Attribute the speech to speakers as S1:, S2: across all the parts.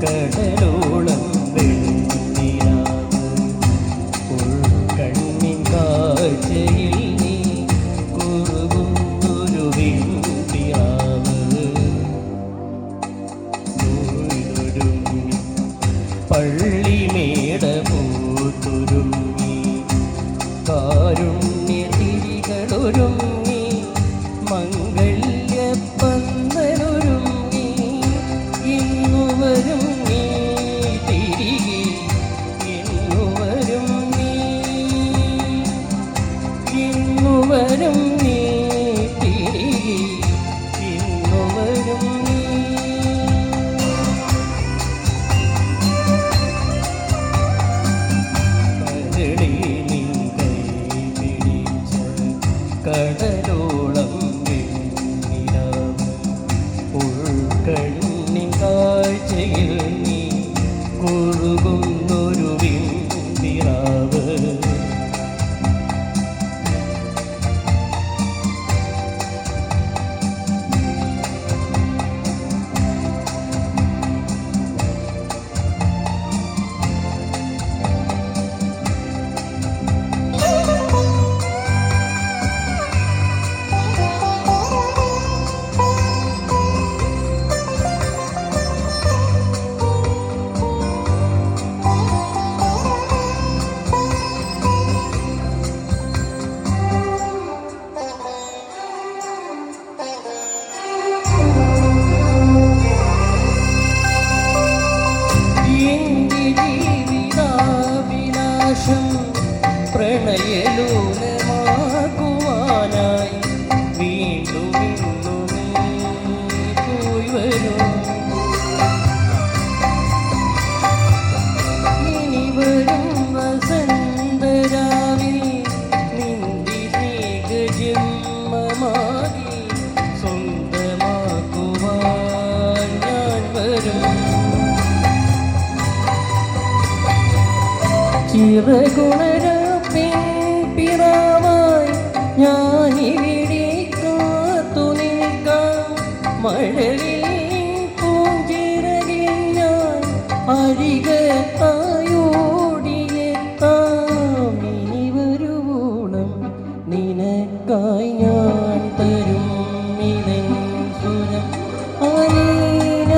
S1: കടലോളം വെള്ളിരാവ് ഉൾക്കണ്ണിൻ കാഴ്ചയിൽ നീ കുറുകുന്നൊരു വെള്ളിരാവ് പള്ളിമേട പൂത്തുരുങ്ങി കാരുണ്യ തിരികളൊരുങ്ങി മംഗല്യപ്പന്തലൊരുങ്ങി ഇന്നുവരും നീ തിരികെ ഇന്നുവരും നീ ഇന്നുവരും നീ തിരികെ ഇന്നുവരും നീ കരളി നിൻ കൈ പിടിച്ച കടലോളം വെണ്ണിലാവ് ഉൾക്കണ്ണിൻ കാഴ്ചയിൽ നീ കുറുകുന്നൊരു വെണ്ണിലാവ് പ്രണയലോലമാകുവാനായി വീണ്ടും ഇന്നു നീ പോയി വരൂ ഇനി വരും വസന്തരാവിൽ നിന്റെ സ്നേഹജന്മമാകി സ്വന്തമാക്കുവാൻ ഞാൻ വരും ചിറകുണരാ പിറാവായി ഞാനിവിടെ കാത്തു നിൽക്കാം മഴവിൽ പൂഞ്ചിറകിൽ ഞാൻ അരികത്തായോടിയെത്താം ഇനി വരുവോളം നിനക്കായി ഞാൻ തരും ഇതൻ സ്വരം അലീന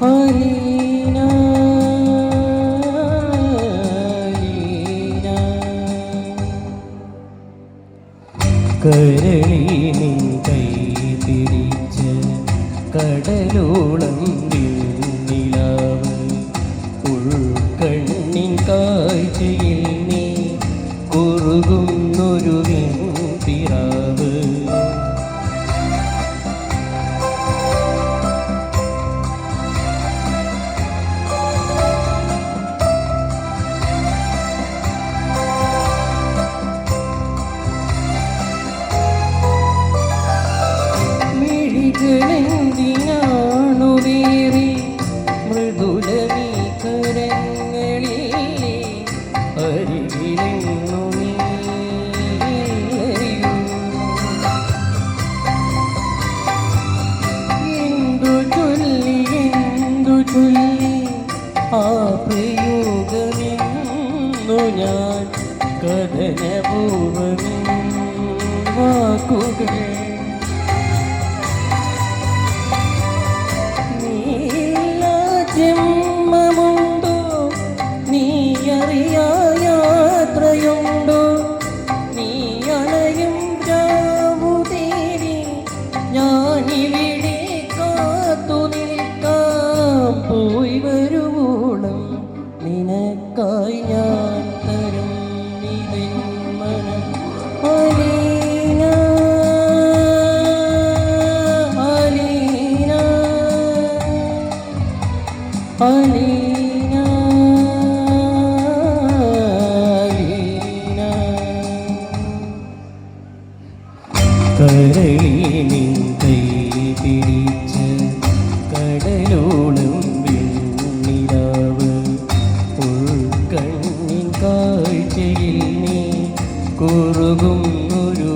S1: അലീന അലീന കരളി നിൻ കൈ പിടിച്ച കടലോളം വെണ്ണിലാവ് ഉൾക്കണ്ണിൻ കാഴ്ചയിൽ നീ കുറുകുന്നൊരു വെണ്ണിലാവ് എന്തിനാണു വേറി മൃദുലമീ കരങ്ങളിലെ അരികിലെന്നു നീയൂ എന്തു ചൊല്ലി ആ പ്രയോഗമെന്നു ഞാൻ കഥനപൂർവമീ വാക്കുകൾ ജന്മമുണ്ടോ നീ അറിയാ യാത്രയുണ്ടോ നീ അണയും രാവു തേടി ഞാനിവിടെ കാത്തു നിൽക്കാം പോയി വരുവോളം നിനക്കായി ഞാൻ തരും ഇതൻ മനം അലീന അലീന അലീന അലീന കരളി നിൻ കൈ പിടിച്ച കടലോളം വെണ്ണിലാവ് ഉൾക്കണ്ണിൻ കാഴ്ചയിൽ നീ കുറുകും ഒരു